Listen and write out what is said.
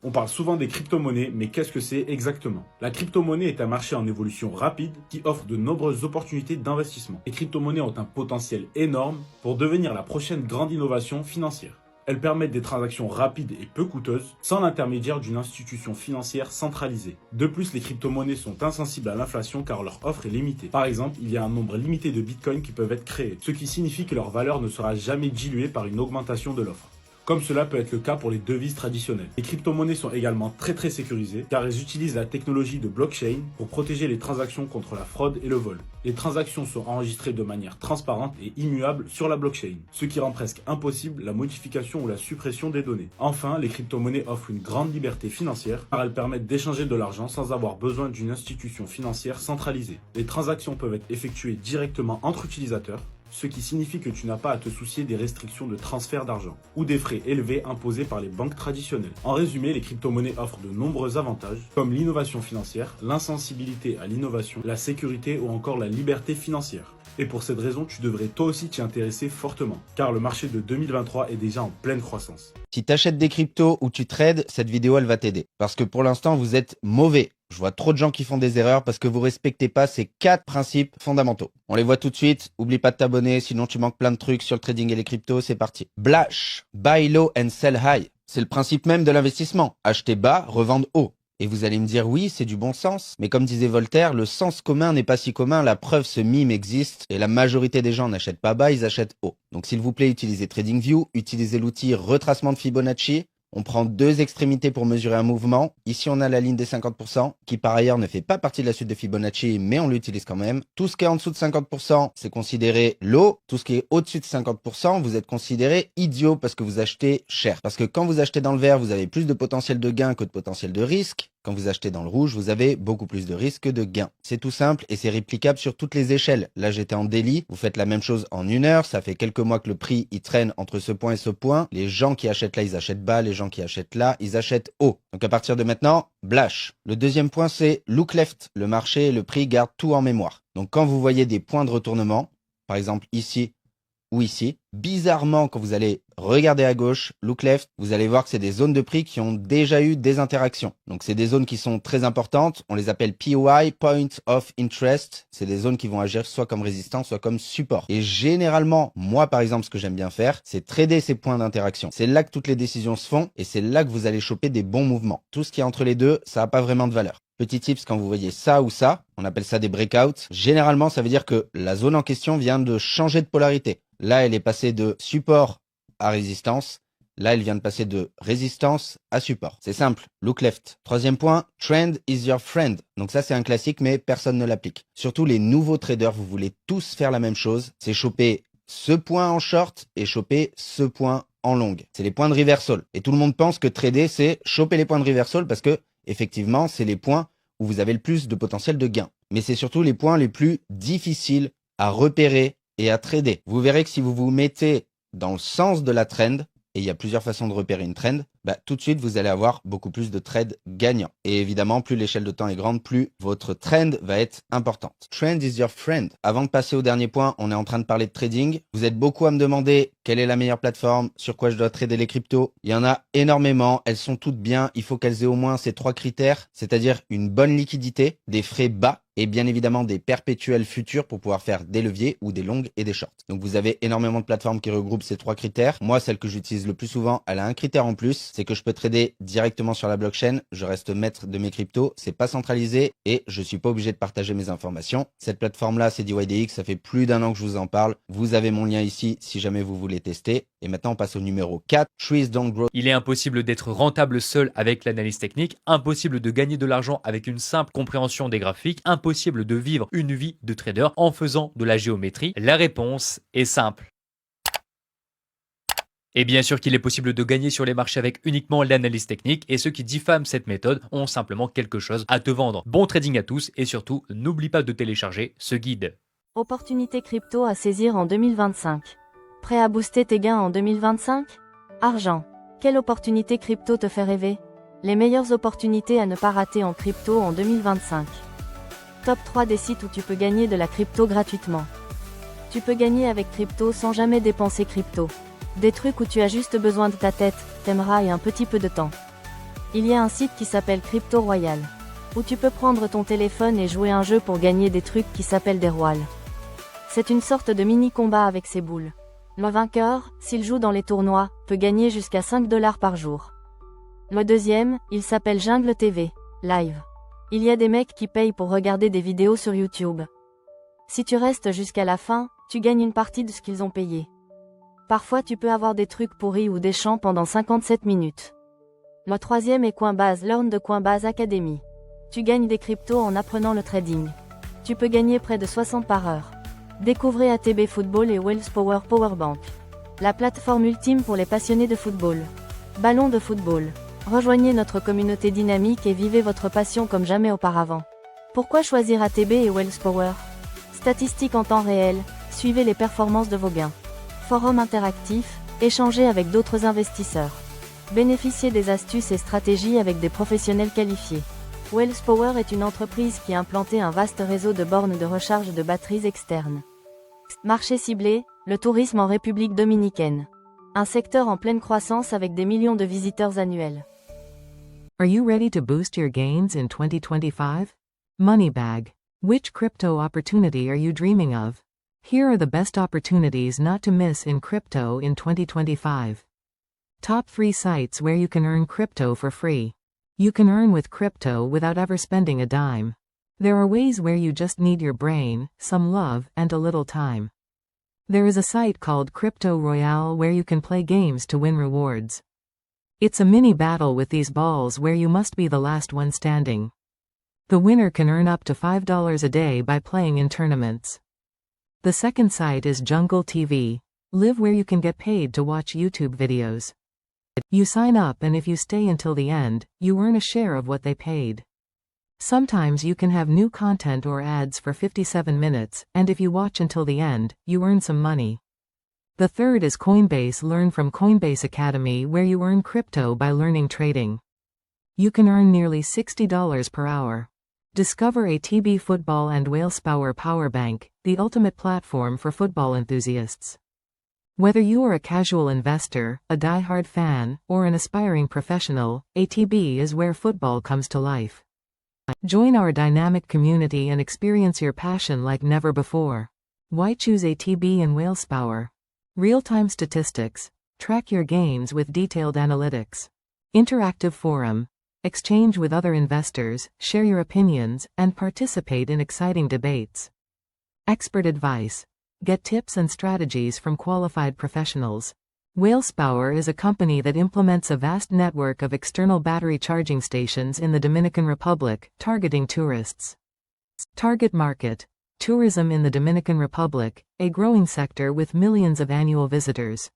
On parle souvent des crypto-monnaies, mais qu'est-ce que c'est exactement? La crypto-monnaie est un marché en évolution rapide qui offre de nombreuses opportunités d'investissement. Les crypto-monnaies ont un potentiel énorme pour devenir la prochaine grande innovation financière. Elles permettent des transactions rapides et peu coûteuses, sans l'intermédiaire d'une institution financière centralisée. De plus, les crypto-monnaies sont insensibles à l'inflation car leur offre est limitée. Par exemple, il y a un nombre limité de bitcoins qui peuvent être créés, ce qui signifie que leur valeur ne sera jamais diluée par une augmentation de l'offre, comme cela peut être le cas pour les devises traditionnelles. Les crypto-monnaies sont également très sécurisées car elles utilisent la technologie de blockchain pour protéger les transactions contre la fraude et le vol. Les transactions sont enregistrées de manière transparente et immuable sur la blockchain, ce qui rend presque impossible la modification ou la suppression des données. Enfin, les crypto-monnaies offrent une grande liberté financière car elles permettent d'échanger de l'argent sans avoir besoin d'une institution financière centralisée. Les transactions peuvent être effectuées directement entre utilisateurs, ce qui signifie que tu n'as pas à te soucier des restrictions de transfert d'argent ou des frais élevés imposés par les banques traditionnelles. En résumé, les crypto-monnaies offrent de nombreux avantages comme l'innovation financière, l'insensibilité à l'innovation, la sécurité ou encore la liberté financière. Et pour cette raison, tu devrais toi aussi t'y intéresser fortement, car le marché de 2023 est déjà en pleine croissance. Si tu achètes des cryptos ou tu trades, cette vidéo elle va t'aider. Parce que pour l'instant, vous êtes mauvais. Je vois trop de gens qui font des erreurs parce que vous respectez pas ces 4 principes fondamentaux. On les voit tout de suite. Oublie pas de t'abonner, sinon tu manques plein de trucs sur le trading et les cryptos. C'est parti. Blash, buy low and sell high. C'est le principe même de l'investissement. Acheter bas, revendre haut. Et vous allez me dire, oui, c'est du bon sens. Mais comme disait Voltaire, le sens commun n'est pas si commun. La preuve, ce mime existe. Et la majorité des gens n'achètent pas bas, ils achètent haut. Donc s'il vous plaît, utilisez TradingView, utilisez l'outil retracement de Fibonacci. On prend 2 extrémités pour mesurer un mouvement. Ici, on a la ligne des 50%, qui par ailleurs ne fait pas partie de la suite de Fibonacci, mais on l'utilise quand même. Tout ce qui est en dessous de 50%, c'est considéré low. Tout ce qui est au-dessus de 50%, vous êtes considéré idiot parce que vous achetez cher. Parce que quand vous achetez dans le vert, vous avez plus de potentiel de gain que de potentiel de risque. Quand vous achetez dans le rouge, vous avez beaucoup plus de risques que de gains. C'est tout simple et c'est réplicable sur toutes les échelles. Là, j'étais en daily. Vous faites la même chose en 1 heure. Ça fait quelques mois que le prix, il traîne entre ce point et ce point. Les gens qui achètent là, ils achètent bas. Les gens qui achètent là, ils achètent haut. Donc, à partir de maintenant, blash. Le deuxième point, c'est look left. Le marché et le prix gardent tout en mémoire. Donc, quand vous voyez des points de retournement, par exemple ici, ou ici. Bizarrement, quand vous allez regarder à gauche, look left, vous allez voir que c'est des zones de prix qui ont déjà eu des interactions. Donc, c'est des zones qui sont très importantes. On les appelle POI, Point of Interest. C'est des zones qui vont agir soit comme résistance, soit comme support. Et généralement, moi, par exemple, ce que j'aime bien faire, c'est trader ces points d'interaction. C'est là que toutes les décisions se font et c'est là que vous allez choper des bons mouvements. Tout ce qui est entre les deux, ça n'a pas vraiment de valeur. Petit tips, quand vous voyez ça ou ça, on appelle ça des breakouts. Généralement, ça veut dire que la zone en question vient de changer de polarité. Là, elle est passée de support à résistance. Là, elle vient de passer de résistance à support. C'est simple. Look left. Troisième point, trend is your friend. Donc ça, c'est un classique, mais personne ne l'applique. Surtout les nouveaux traders, vous voulez tous faire la même chose. C'est choper ce point en short et choper ce point en long. C'est les points de reversal. Et tout le monde pense que trader, c'est choper les points de reversal parce que, effectivement, c'est les points où vous avez le plus de potentiel de gain. Mais c'est surtout les points les plus difficiles à repérer et à trader. Vous verrez que si vous vous mettez dans le sens de la trend, et il y a plusieurs façons de repérer une trend, tout de suite, vous allez avoir beaucoup plus de trades gagnants. Et évidemment, plus l'échelle de temps est grande, plus votre trend va être importante. Trend is your friend. Avant de passer au dernier point, on est en train de parler de trading. Vous êtes beaucoup à me demander quelle est la meilleure plateforme, sur quoi je dois trader les cryptos. Il y en a énormément, elles sont toutes bien. Il faut qu'elles aient au moins ces 3 critères, c'est-à-dire une bonne liquidité, des frais bas, et bien évidemment des perpétuels futurs pour pouvoir faire des leviers ou des longues et des shorts. Donc vous avez énormément de plateformes qui regroupent ces 3 critères. Moi, celle que j'utilise le plus souvent, elle a un critère en plus, c'est que je peux trader directement sur la blockchain. Je reste maître de mes cryptos, c'est pas centralisé et je suis pas obligé de partager mes informations. Cette plateforme-là, c'est DYDX, ça fait plus d'1 an que je vous en parle. Vous avez mon lien ici si jamais vous voulez tester. Et maintenant, on passe au numéro 4. Trees don't grow. Il est impossible d'être rentable seul avec l'analyse technique, impossible de gagner de l'argent avec une simple compréhension des graphiques, impossible de vivre une vie de trader en faisant de la géométrie. La réponse est simple. Et bien sûr qu'il est possible de gagner sur les marchés avec uniquement l'analyse technique et ceux qui diffament cette méthode ont simplement quelque chose à te vendre. Bon trading à tous et surtout, n'oublie pas de télécharger ce guide. Opportunité crypto à saisir en 2025. Prêt à booster tes gains en 2025? Argent. Quelle opportunité crypto te fait rêver? Les meilleures opportunités à ne pas rater en crypto en 2025. Top 3 des sites où tu peux gagner de la crypto gratuitement. Tu peux gagner avec crypto sans jamais dépenser crypto. Des trucs où tu as juste besoin de ta tête, t'aimeras et un petit peu de temps. Il y a un site qui s'appelle Crypto Royale, où tu peux prendre ton téléphone et jouer un jeu pour gagner des trucs qui s'appellent des royales. C'est une sorte de mini-combat avec ses boules. Le vainqueur, s'il joue dans les tournois, peut gagner jusqu'à 5 $ par jour. Le deuxième, il s'appelle Jungle TV, Live. Il y a des mecs qui payent pour regarder des vidéos sur YouTube. Si tu restes jusqu'à la fin, tu gagnes une partie de ce qu'ils ont payé. Parfois tu peux avoir des trucs pourris ou des champs pendant 57 minutes. Le troisième est Coinbase Learn de Coinbase Academy. Tu gagnes des cryptos en apprenant le trading. Tu peux gagner près de 60 par heure. Découvrez ATB Football et Wells Power Powerbank. La plateforme ultime pour les passionnés de football. Ballon de football. Rejoignez notre communauté dynamique et vivez votre passion comme jamais auparavant. Pourquoi choisir ATB et Wells Power? Statistiques en temps réel, suivez les performances de vos gains. Forum interactif, échangez avec d'autres investisseurs. Bénéficiez des astuces et stratégies avec des professionnels qualifiés. Wells Power est une entreprise qui a implanté un vaste réseau de bornes de recharge de batteries externes. Marché ciblé, le tourisme en République dominicaine. Un secteur en pleine croissance avec des millions de visiteurs annuels. Are you ready to boost your gains in 2025? Moneybag. Which crypto opportunity are you dreaming of? Here are the best opportunities not to miss in crypto in 2025. Top 3 sites where you can earn crypto for free. You can earn with crypto without ever spending a dime. There are ways where you just need your brain, some love, and a little time. There is a site called Crypto Royale where you can play games to win rewards. It's a mini battle with these balls where you must be the last one standing. The winner can earn up to $5 a day by playing in tournaments. The second site is Jungle TV. Live where you can get paid to watch YouTube videos. You sign up and if you stay until the end, you earn a share of what they paid. Sometimes you can have new content or ads for 57 minutes, and if you watch until the end, you earn some money. The third is Coinbase Learn from Coinbase Academy where you earn crypto by learning trading. You can earn nearly $60 per hour. Discover ATB Football and Whalespower Power Bank, the ultimate platform for football enthusiasts. Whether you are a casual investor, a die-hard fan, or an aspiring professional, ATB is where football comes to life. Join our dynamic community and experience your passion like never before. Why choose ATB and Whalespower? Real-time statistics. Track your gains with detailed analytics. Interactive forum. Exchange with other investors, share your opinions, and participate in exciting debates. Expert advice. Get tips and strategies from qualified professionals. Whalespower is a company that implements a vast network of external battery charging stations in the Dominican Republic, targeting tourists. Target market. Tourism in the Dominican Republic, a growing sector with millions of annual visitors.